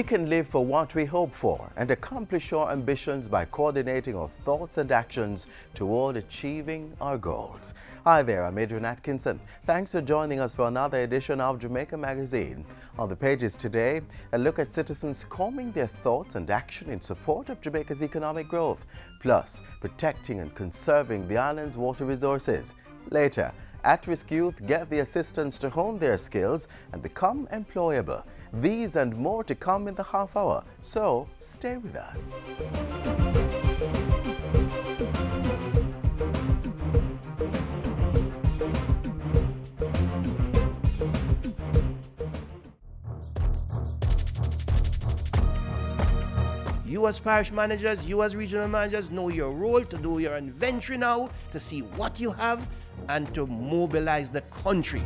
can live for what we hope for and accomplish our ambitions by coordinating our thoughts and actions toward achieving our goals. Hi there, I'm Adrian Atkinson. Thanks for joining us for another edition of Jamaica Magazine. On the pages today, a look at citizens calming their thoughts and action in support of Jamaica's economic growth, plus protecting and conserving the island's water resources. Later, at-risk youth get the assistance to hone their skills and become employable. These and more to come in the half hour, so stay with us. You as parish managers, you as regional managers know your role to do your inventory now, to see what you have and to mobilize the country.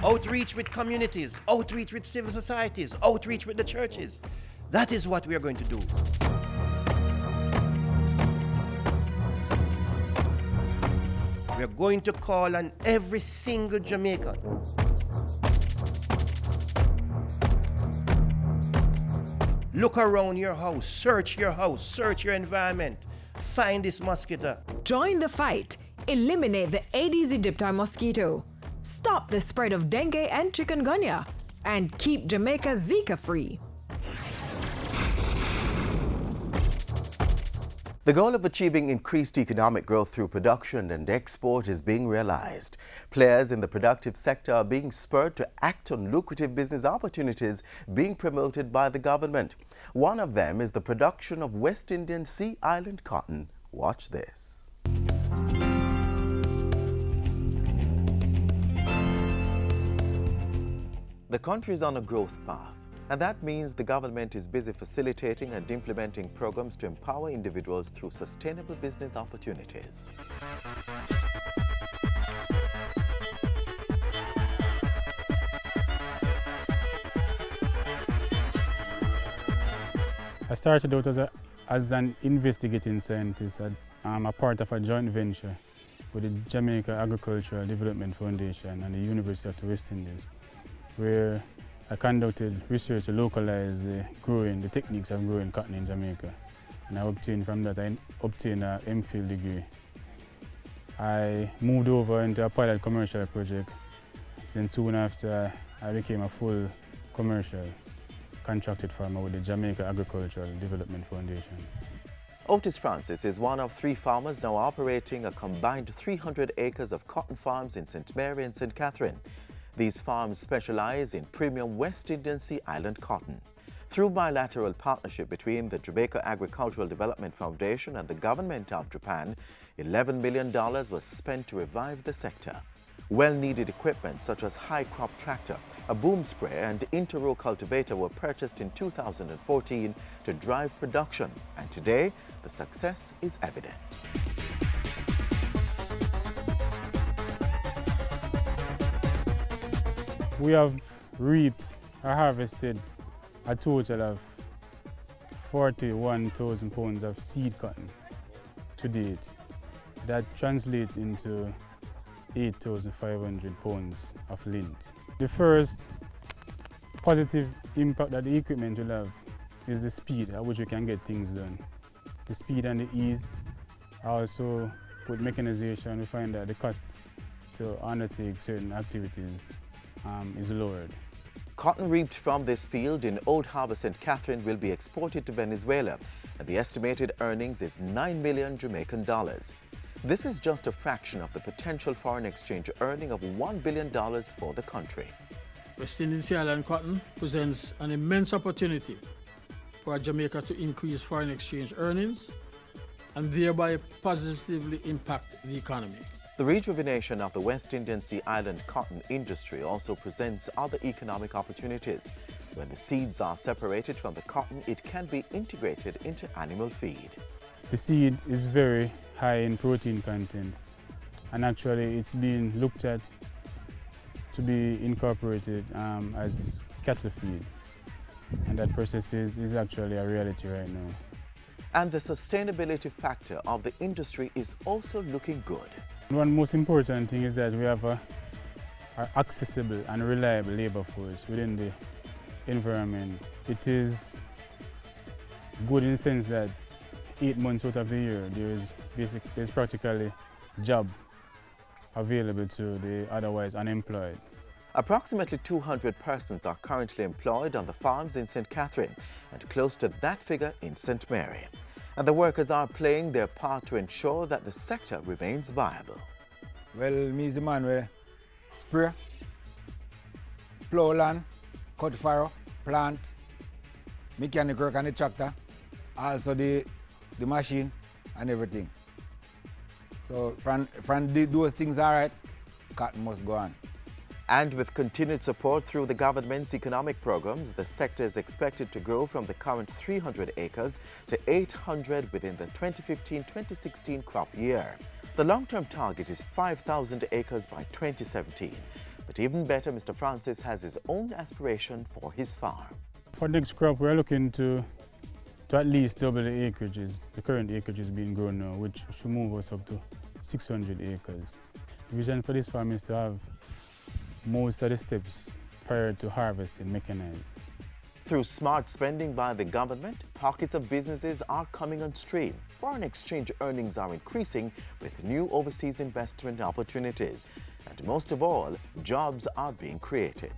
Outreach with communities, outreach with civil societies, outreach with the churches. That is what we are going to do. We are going to call on every single Jamaican. Look around your house, search your environment, find this mosquito. Join the fight. Eliminate the Aedes aegypti mosquito. Stop the spread of dengue and chikungunya. And keep Jamaica Zika-free. The goal of achieving increased economic growth through production and export is being realized. Players in the productive sector are being spurred to act on lucrative business opportunities being promoted by the government. One of them is the production of West Indian Sea Island cotton. Watch this. The country is on a growth path, and that means the government is busy facilitating and implementing programs to empower individuals through sustainable business opportunities. I started out as an investigating scientist. I'm a part of a joint venture with the Jamaica Agricultural Development Foundation and the University of the West Indies, where I conducted research to localize the techniques of growing cotton in Jamaica. And from that I obtained an MPhil degree. I moved over into a pilot commercial project. Then soon after, I became a full commercial contracted farmer with the Jamaica Agricultural Development Foundation. Otis Francis is one of 3 farmers now operating a combined 300 acres of cotton farms in St. Mary and St. Catherine. These farms specialize in premium West Indian Sea Island cotton. Through bilateral partnership between the Jamaica Agricultural Development Foundation and the government of Japan, $11 million was spent to revive the sector. Well-needed equipment such as high crop tractor, a boom sprayer and inter-row cultivator were purchased in 2014 to drive production, and today the success is evident. We have reaped or harvested a total of 41,000 pounds of seed cotton to date. That translates into 8,500 pounds of lint. The first positive impact that the equipment will have is the speed at which we can get things done. The speed and the ease. Also, with mechanization, we find that the cost to undertake certain activities is lowered. Cotton reaped from this field in Old Harbour, St. Catherine will be exported to Venezuela, and the estimated earnings is 9 million Jamaican dollars. This is just a fraction of the potential foreign exchange earning of $1 billion for the country. West Indian Sea Island cotton presents an immense opportunity for Jamaica to increase foreign exchange earnings and thereby positively impact the economy. The rejuvenation of the West Indian Sea Island cotton industry also presents other economic opportunities. When the seeds are separated from the cotton, it can be integrated into animal feed. The seed is very high in protein content, and actually it's being looked at to be incorporated as cattle feed, and that process is actually a reality right now. And the sustainability factor of the industry is also looking good. One most important thing is that we have a are accessible and reliable labor force within the environment. It is good in the sense that 8 months out of the year there's practically job available to the otherwise unemployed. Approximately 200 persons are currently employed on the farms in St. Catherine and close to that figure in St. Mary. And the workers are playing their part to ensure that the sector remains viable. Well, me is the man where spray, plow land, cut furrow, plant, mechanic work on the tractor, also the machine and everything. So from those things all right, cotton must go on. And with continued support through the government's economic programs, the sector is expected to grow from the current 300 acres to 800 within the 2015-2016 crop year. The long-term target is 5,000 acres by 2017. But even better, Mr. Francis has his own aspiration for his farm. For next crop, we're looking to at least double the acreages. The current acreage is being grown now, which should move us up to 600 acres. The vision for this farm is to have most of the steps prior to harvesting mechanized. Through smart spending by the government, pockets of businesses are coming on stream. Foreign exchange earnings are increasing with new overseas investment opportunities. And most of all, jobs are being created.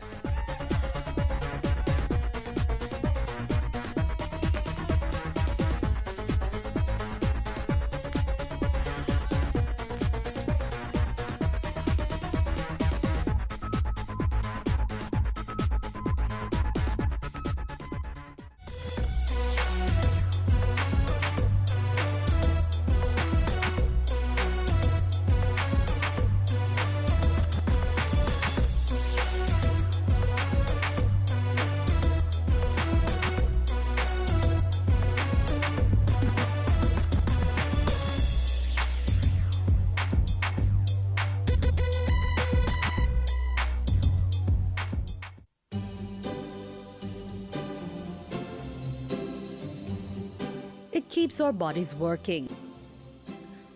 It keeps our bodies working,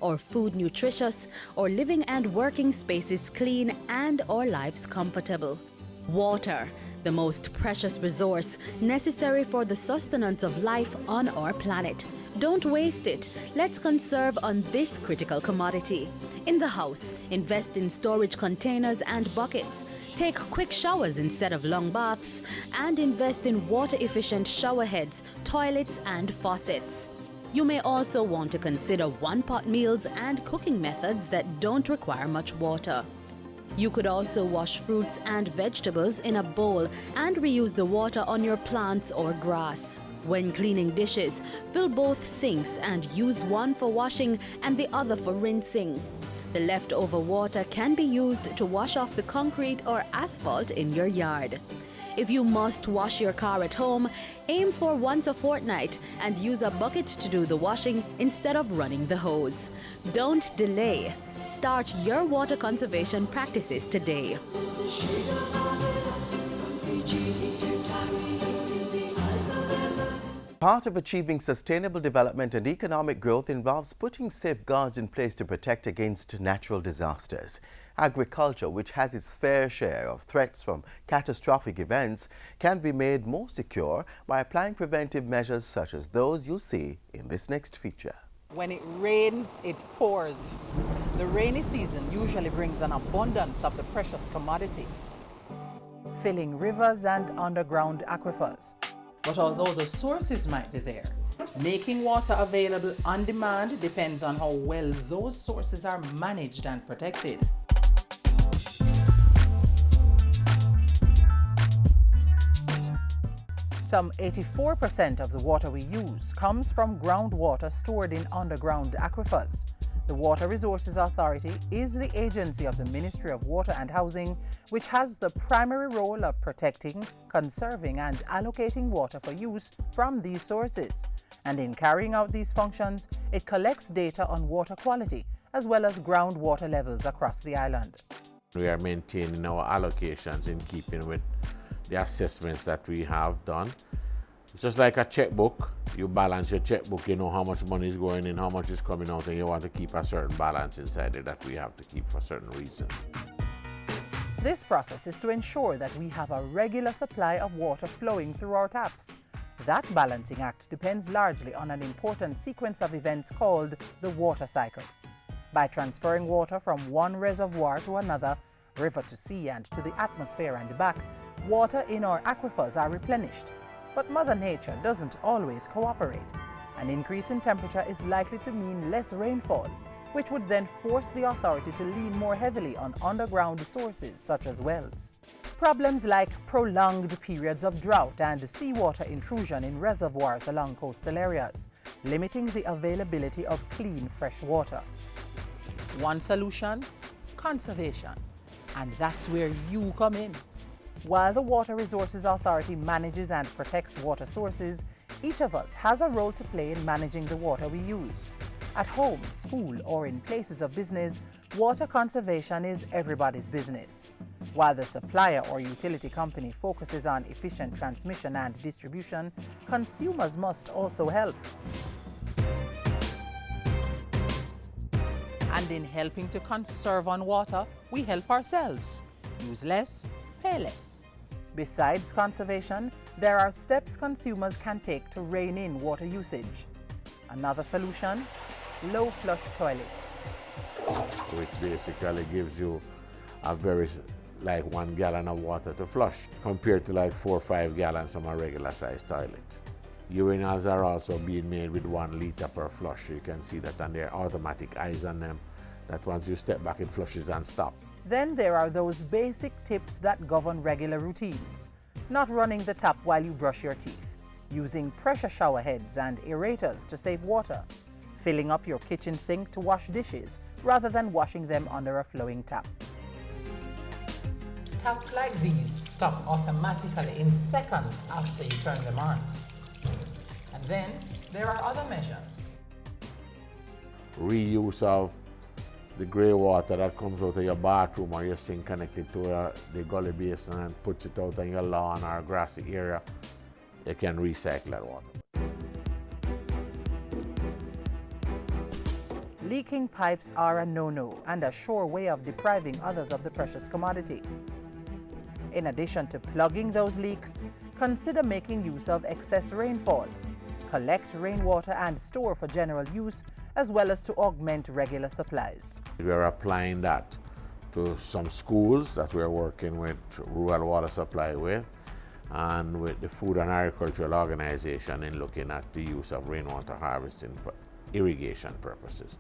our food nutritious, our living and working spaces clean, and our lives comfortable. Water, the most precious resource necessary for the sustenance of life on our planet. Don't waste it. Let's conserve on this critical commodity. In the house, invest in storage containers and buckets. Take quick showers instead of long baths, and invest in water-efficient shower heads, toilets, and faucets. You may also want to consider one-pot meals and cooking methods that don't require much water. You could also wash fruits and vegetables in a bowl and reuse the water on your plants or grass. When cleaning dishes, fill both sinks and use one for washing and the other for rinsing. The leftover water can be used to wash off the concrete or asphalt in your yard. If you must wash your car at home, aim for once a fortnight and use a bucket to do the washing instead of running the hose. Don't delay. Start your water conservation practices today. Part of achieving sustainable development and economic growth involves putting safeguards in place to protect against natural disasters. Agriculture, which has its fair share of threats from catastrophic events, can be made more secure by applying preventive measures such as those you'll see in this next feature. When it rains, it pours. The rainy season usually brings an abundance of the precious commodity, filling rivers and underground aquifers. But although the sources might be there, making water available on demand depends on how well those sources are managed and protected. Some 84% of the water we use comes from groundwater stored in underground aquifers. The Water Resources Authority is the agency of the Ministry of Water and Housing, which has the primary role of protecting, conserving, and allocating water for use from these sources. And in carrying out these functions, it collects data on water quality as well as groundwater levels across the island. We are maintaining our allocations in keeping with the assessments that we have done. It's just like a checkbook. You balance your checkbook, you know how much money is going in, how much is coming out, and you want to keep a certain balance inside it that we have to keep for certain reasons. This process is to ensure that we have a regular supply of water flowing through our taps. That balancing act depends largely on an important sequence of events called the water cycle. By transferring water from one reservoir to another, river to sea and to the atmosphere and back, water in our aquifers are replenished. But Mother Nature doesn't always cooperate. An increase in temperature is likely to mean less rainfall, which would then force the authority to lean more heavily on underground sources such as wells. Problems like prolonged periods of drought and seawater intrusion in reservoirs along coastal areas, limiting the availability of clean fresh water. One solution: conservation. And that's where you come in. While the Water Resources Authority manages and protects water sources, each of us has a role to play in managing the water we use. At home, school, or in places of business, water conservation is everybody's business. While the supplier or utility company focuses on efficient transmission and distribution, consumers must also help. And in helping to conserve on water, we help ourselves. Use less, pay less. Besides conservation, there are steps consumers can take to rein in water usage. Another solution: low flush toilets. Which basically gives you a very, like 1 gallon of water to flush, compared to like 4 or 5 gallons from a regular sized toilet. Urinals are also being made with 1 liter per flush. You can see that, and there are automatic eyes on them that once you step back it flushes and stops. Then there are those basic tips that govern regular routines. Not running the tap while you brush your teeth, using pressure shower heads and aerators to save water, filling up your kitchen sink to wash dishes rather than washing them under a flowing tap. Taps like these stop automatically in seconds after you turn them on. And then there are other measures. Reuse of the grey water that comes out of your bathroom or your sink connected to the gully basin and puts it out on your lawn or grassy area. You can recycle that water. Leaking pipes are a no-no and a sure way of depriving others of the precious commodity. In addition to plugging those leaks, consider making use of excess rainfall. Collect rainwater and store for general use, as well as to augment regular supplies. We are applying that to some schools that we are working with rural water supply with, and with the Food and Agricultural Organization in looking at the use of rainwater harvesting for irrigation purposes.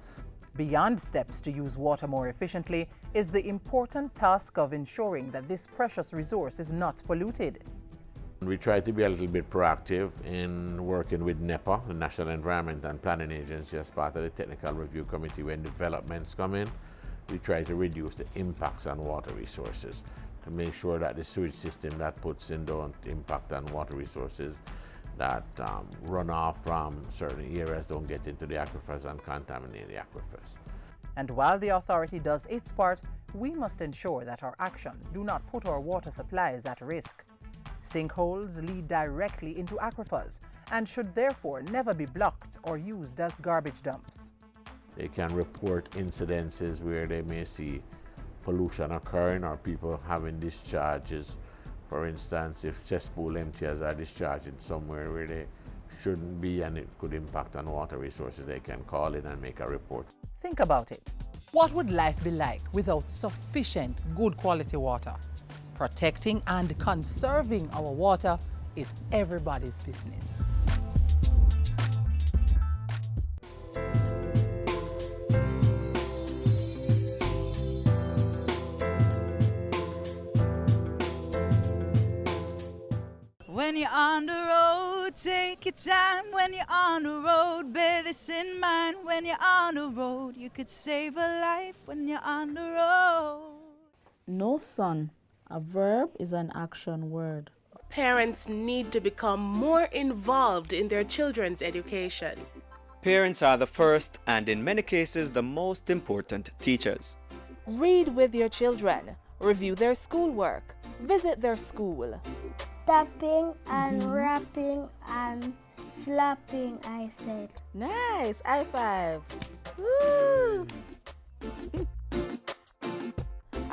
Beyond steps to use water more efficiently is the important task of ensuring that this precious resource is not polluted. We try to be a little bit proactive in working with NEPA, the National Environment and Planning Agency, as part of the Technical Review Committee. When developments come in, we try to reduce the impacts on water resources to make sure that the sewage system that puts in don't impact on water resources, that runoff from certain areas don't get into the aquifers and contaminate the aquifers. And while the authority does its part, we must ensure that our actions do not put our water supplies at risk. Sinkholes lead directly into aquifers and should therefore never be blocked or used as garbage dumps. They can report incidences where they may see pollution occurring or people having discharges. For instance, if cesspool emptiers are discharging somewhere where they shouldn't be and it could impact on water resources, they can call in and make a report. Think about it. What would life be like without sufficient good quality water? Protecting and conserving our water is everybody's business. When you're on the road, take your time. When you're on the road, bear this in mind. When you're on the road, you could save a life when you're on the road. No, son. A verb is an action word. Parents need to become more involved in their children's education. Parents are the first and in many cases the most important teachers. Read with your children. Review their schoolwork. Visit their school. Tapping and rapping and slapping, I said. Nice! High five! Woo!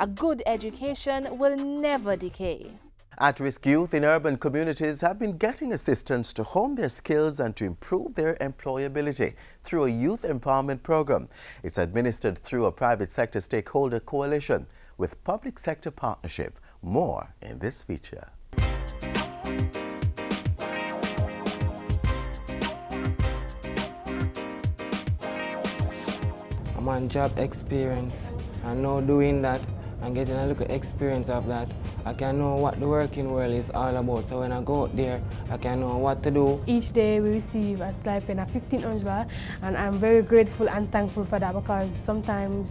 A good education will never decay. At-risk youth in urban communities have been getting assistance to hone their skills and to improve their employability through a youth empowerment program. It's administered through a private sector stakeholder coalition with public sector partnership. More in this feature. I'm on job experience, and now doing that and getting a little experience of that, I can know what the working world is all about. So when I go out there, I can know what to do. Each day we receive a stipend of $1,500, and I'm very grateful and thankful for that, because sometimes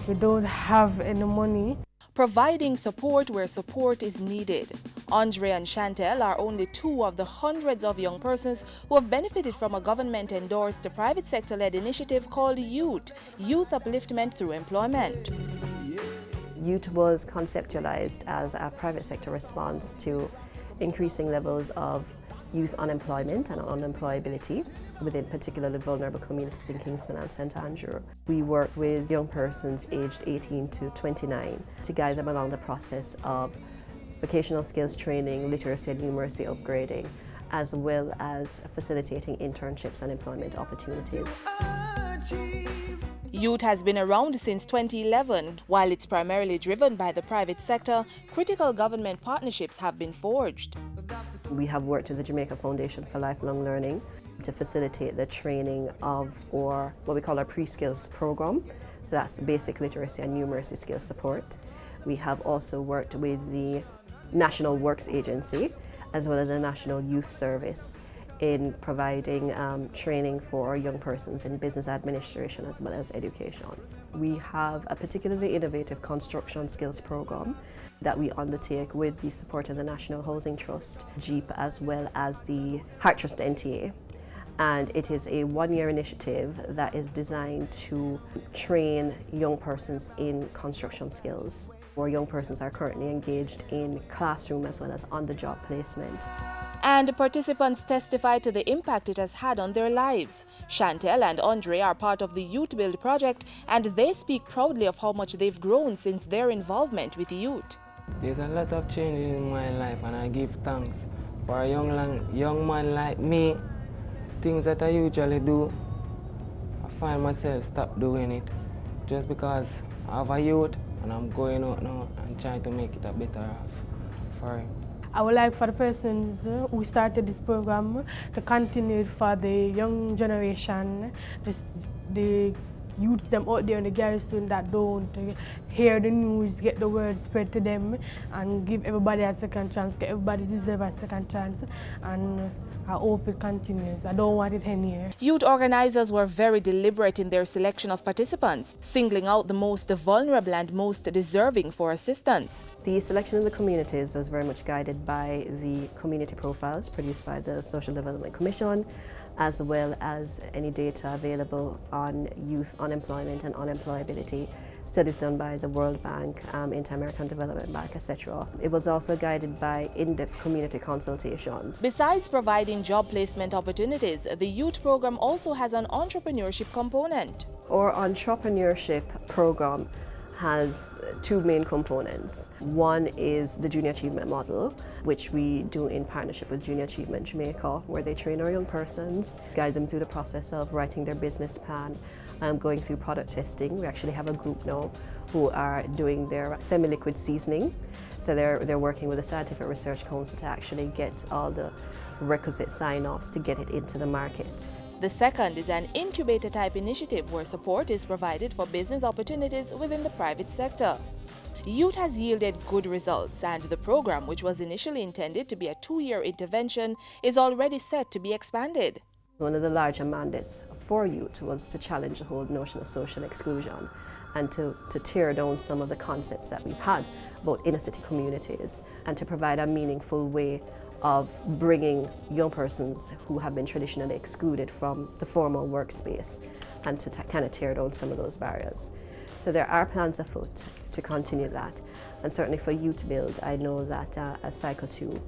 we don't have any money. Providing support where support is needed. Andre and Chantel are only two of the hundreds of young persons who have benefited from a government-endorsed private sector-led initiative called Youth Upliftment Through Employment. Youth was conceptualized as a private sector response to increasing levels of youth unemployment and unemployability within particularly vulnerable communities in Kingston and St. Andrew. We work with young persons aged 18 to 29 to guide them along the process of vocational skills training, literacy and numeracy upgrading, as well as facilitating internships and employment opportunities. Youth has been around since 2011. While it's primarily driven by the private sector, critical government partnerships have been forged. We have worked with the Jamaica Foundation for Lifelong Learning to facilitate the training of what we call our pre-skills program. So that's basic literacy and numeracy skills support. We have also worked with the National Works Agency as well as the National Youth Service in providing training for young persons in business administration as well as education. We have a particularly innovative construction skills program that we undertake with the support of the National Housing Trust, JEEP, as well as the Heart Trust NTA. And it is a one-year initiative that is designed to train young persons in construction skills, where young persons are currently engaged in classroom as well as on-the-job placement. And participants testify to the impact it has had on their lives. Chantel and Andre are part of the Youth Build project, and they speak proudly of how much they've grown since their involvement with youth. There's a lot of changes in my life, and I give thanks for a young man like me. Things that I usually do, I find myself stop doing it just because I have a youth and I'm going out now and trying to make it a better off for him. I would like for the persons who started this program to continue it for the young generation, just the youths them out there in the garrison that don't hear the news, get the word spread to them, and give everybody a second chance, get everybody deserve a second chance, and I hope it continues. I don't want it anywhere. Youth organizers were very deliberate in their selection of participants, singling out the most vulnerable and most deserving for assistance. The selection of the communities was very much guided by the community profiles produced by the Social Development Commission, as well as any data available on youth unemployment and unemployability, studies done by the World Bank, Inter-American Development Bank, etc. It was also guided by in-depth community consultations. Besides providing job placement opportunities, the youth program also has an entrepreneurship component. Our entrepreneurship program has two main components. One is the Junior Achievement Model, which we do in partnership with Junior Achievement Jamaica, where they train our young persons, guide them through the process of writing their business plan, going through product testing. We actually have a group now who are doing their semi-liquid seasoning. So they're working with the Scientific Research Council to actually get all the requisite sign-offs to get it into the market. The second is an incubator-type initiative where support is provided for business opportunities within the private sector. Youth has yielded good results, and the program, which was initially intended to be a 2-year intervention, is already set to be expanded. One of the larger mandates for youth was to challenge the whole notion of social exclusion and to tear down some of the concepts that we've had about inner city communities, and to provide a meaningful way of bringing young persons who have been traditionally excluded from the formal workspace and to kind of tear down some of those barriers. So there are plans afoot to continue that, and certainly for Youth Build, I know that a Cycle 2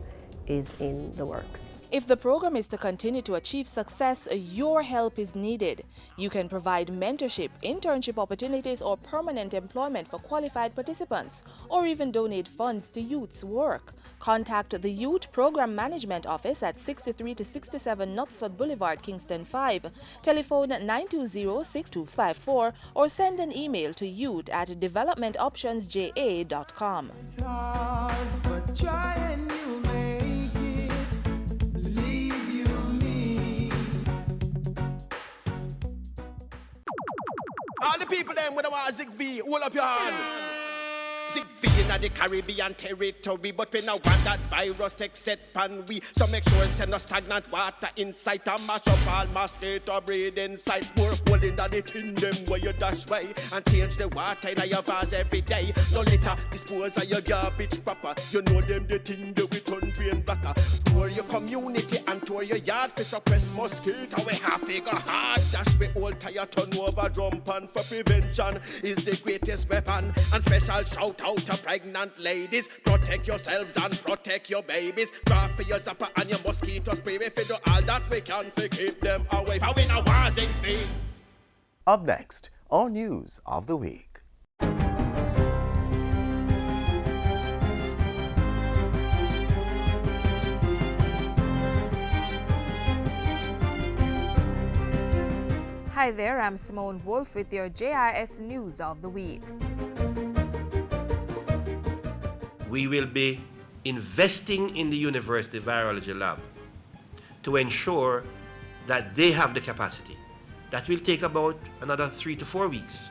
is in the works. If the program is to continue to achieve success, your help is needed. You can provide mentorship, internship opportunities, or permanent employment for qualified participants, or even donate funds to youth's work. Contact the Youth Program Management Office at 63 to 67 Knutsford Boulevard, Kingston 5. Telephone 920-6254 or send an email to youth@developmentoptionsja.com. All the people them with a Zig V, hold up your hand. Zig V in the Caribbean territory, but we now want that virus take set pan we. So make sure send no stagnant water inside and mash up all mosquito breed inside. More hole in the tin them where you dash way and change the water in your vase every day. No later dispose of your garbage proper. You know them the thing that we turn drain backer. Tour your community and tour your yard for suppress mosquito. We have figure hard dash we old tire turn over drum pan for prevention is the greatest weapon. And special shout out to pregnant ladies. Protect yourselves and protect your babies. Draw for your zapper and your mosquito spray. If you do all that we can to keep them away. For we know what's in vain. Up next, our news of the week. Hi there, I'm Simone Wolf with your JIS News of the Week. We will be investing in the University Virology Lab to ensure that they have the capacity. That will take about another 3 to 4 weeks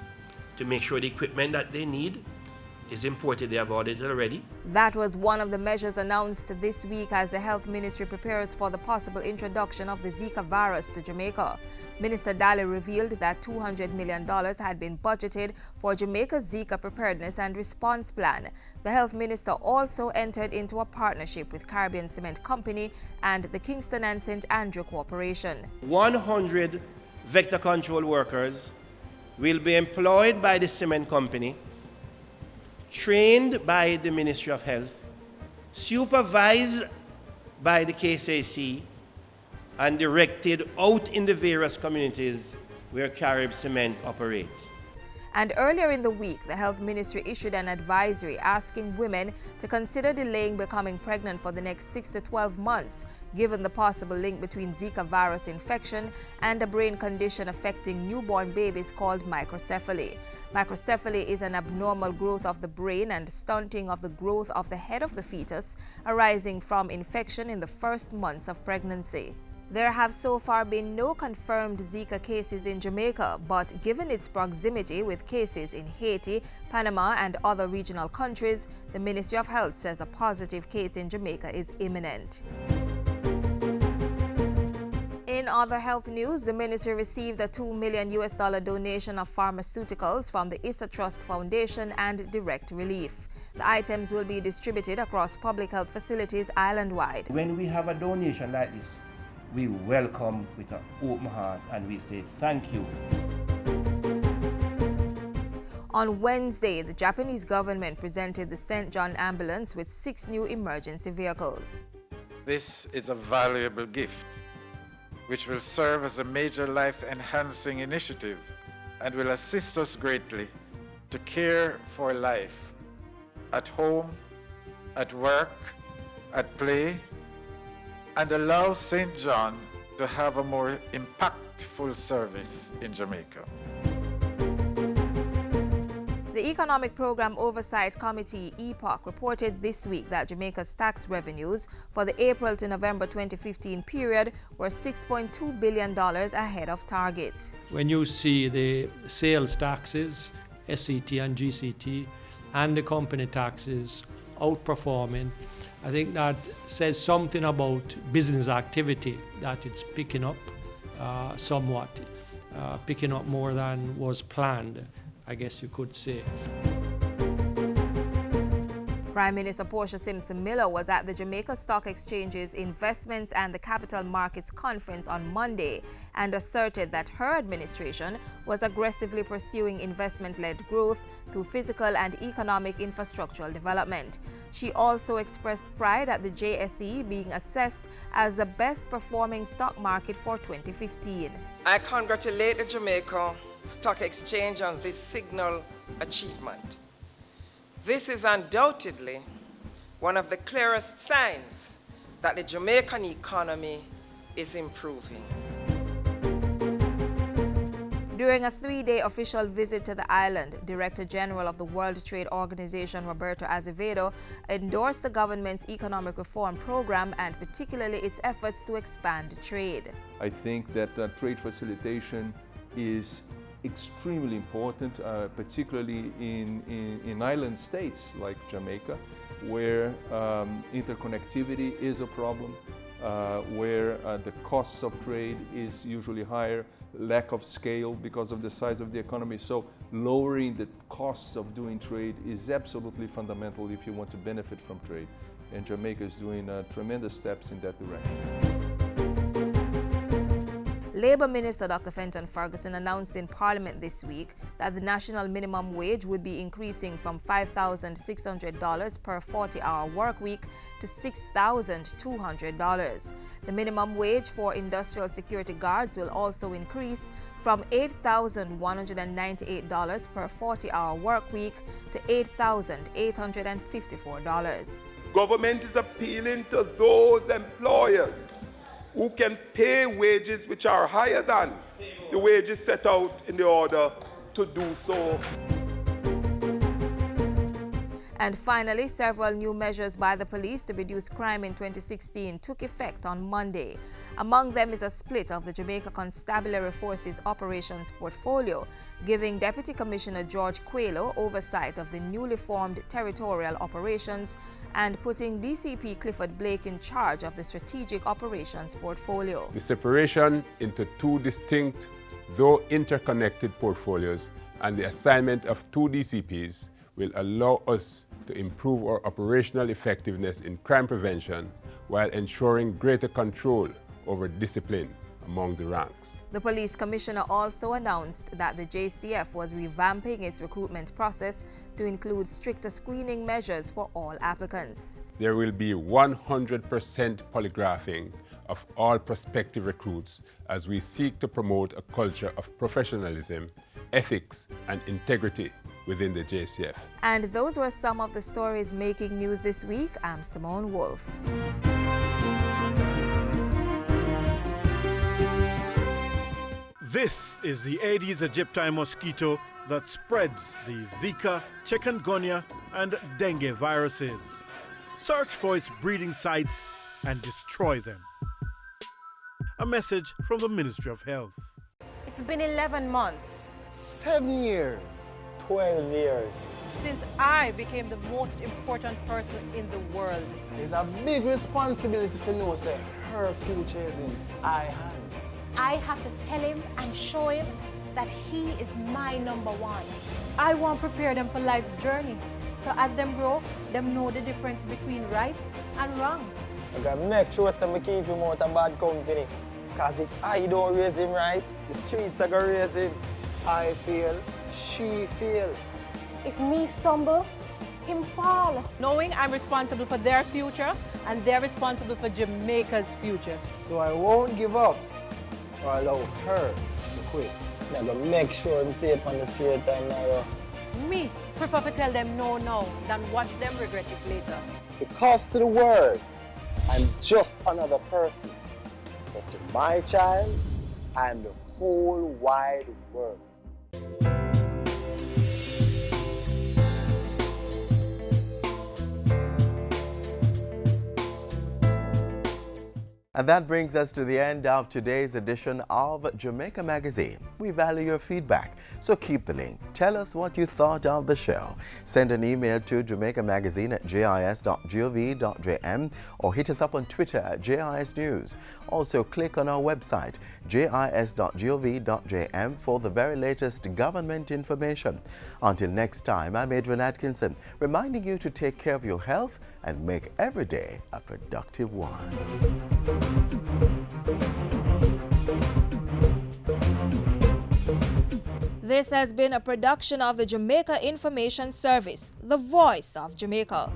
to make sure the equipment that they need is imported. They have ordered it already. That was one of the measures announced this week as the Health Ministry prepares for the possible introduction of the Zika virus to Jamaica. Minister Daly revealed that $200 million had been budgeted for Jamaica's Zika preparedness and response plan. The health minister also entered into a partnership with Caribbean Cement Company and the Kingston and St. Andrew Corporation. 100 vector control workers will be employed by the cement company, trained by the Ministry of Health, supervised by the KSAC, and directed out in the various communities where Carib Cement operates. And earlier in the week, the Health Ministry issued an advisory asking women to consider delaying becoming pregnant for the next 6 to 12 months, given the possible link between Zika virus infection and a brain condition affecting newborn babies called microcephaly. Microcephaly is an abnormal growth of the brain and stunting of the growth of the head of the fetus arising from infection in the first months of pregnancy. There have so far been no confirmed Zika cases in Jamaica, but given its proximity with cases in Haiti, Panama, and other regional countries, the Ministry of Health says a positive case in Jamaica is imminent. In other health news, the ministry received a $2 million donation of pharmaceuticals from the Issa Trust Foundation and Direct Relief. The items will be distributed across public health facilities island-wide. When we have a donation like this, we welcome with an open heart and we say thank you. On Wednesday, the Japanese government presented the St. John ambulance with 6 new emergency vehicles. This is a valuable gift which will serve as a major life-enhancing initiative and will assist us greatly to care for life at home, at work, at play, and allow St. John to have a more impactful service in Jamaica. The Economic Program Oversight Committee, EPOC, reported this week that Jamaica's tax revenues for the April to November 2015 period were $6.2 billion ahead of target. When you see the sales taxes, SCT and GCT, and the company taxes outperforming, I think that says something about business activity, that it's picking up somewhat, picking up more than was planned, I guess you could say. Prime Minister Portia Simpson-Miller was at the Jamaica Stock Exchange's Investments and the Capital Markets Conference on Monday and asserted that her administration was aggressively pursuing investment-led growth through physical and economic infrastructural development. She also expressed pride at the JSE being assessed as the best-performing stock market for 2015. I congratulate the Jamaica Stock Exchange on this signal achievement. This is undoubtedly one of the clearest signs that the Jamaican economy is improving. During a 3-day official visit to the island, Director General of the World Trade Organization, Roberto Azevedo, endorsed the government's economic reform program and particularly its efforts to expand trade. I think that trade facilitation is extremely important, particularly in island states like Jamaica, where interconnectivity is a problem, where the costs of trade is usually higher, lack of scale because of the size of the economy. So lowering the costs of doing trade is absolutely fundamental if you want to benefit from trade. And Jamaica is doing tremendous steps in that direction. Labour Minister Dr. Fenton Ferguson announced in Parliament this week that the national minimum wage would be increasing from $5,600 per 40-hour work week to $6,200. The minimum wage for industrial security guards will also increase from $8,198 per 40-hour work week to $8,854. Government is appealing to those employers who can pay wages which are higher than the wages set out in the order to do so. And finally, several new measures by the police to reduce crime in 2016 took effect on Monday. Among them is a split of the Jamaica Constabulary Forces operations portfolio, giving Deputy Commissioner George Coelho oversight of the newly formed territorial operations and putting DCP Clifford Blake in charge of the strategic operations portfolio. The separation into two distinct, though interconnected portfolios and the assignment of two DCPs will allow us to improve our operational effectiveness in crime prevention while ensuring greater control over discipline among the ranks. The police commissioner also announced that the JCF was revamping its recruitment process to include stricter screening measures for all applicants. There will be 100% polygraphing of all prospective recruits as we seek to promote a culture of professionalism, ethics, and integrity within the JCF. And those were some of the stories making news this week. I'm Simone Wolf. This is the Aedes aegypti mosquito that spreads the Zika, chikungunya, and dengue viruses. Search for its breeding sites and destroy them. A message from the Ministry of Health. It's been 11 months. 7 years. 12 years. Since I became the most important person in the world. It's a big responsibility to know that her future is in our hands. I have to tell him and show him that he is my number one. I want to prepare them for life's journey. So as them grow, them know the difference between right and wrong. I gotta make sure I keep him out of bad company. Because if I don't raise him right, the streets are gonna raise him. I feel, she feel. If me stumble, him fall. Knowing I'm responsible for their future and they're responsible for Jamaica's future. So I won't give up or allow her to quit. I'm gonna make sure I'm safe on the straight and narrow. Me prefer to tell them no now than watch them regret it later. Because to the world, I'm just another person. But to my child, I'm the whole wide world. And that brings us to the end of today's edition of Jamaica Magazine. We value your feedback, so keep the link. Tell us what you thought of the show. Send an email to jamaicamagazine@jis.gov.jm or hit us up on Twitter @JIS News. Also, click on our website, jis.gov.jm, for the very latest government information. Until next time, I'm Adrian Atkinson, reminding you to take care of your health and make every day a productive one. This has been a production of the Jamaica Information Service, the voice of Jamaica.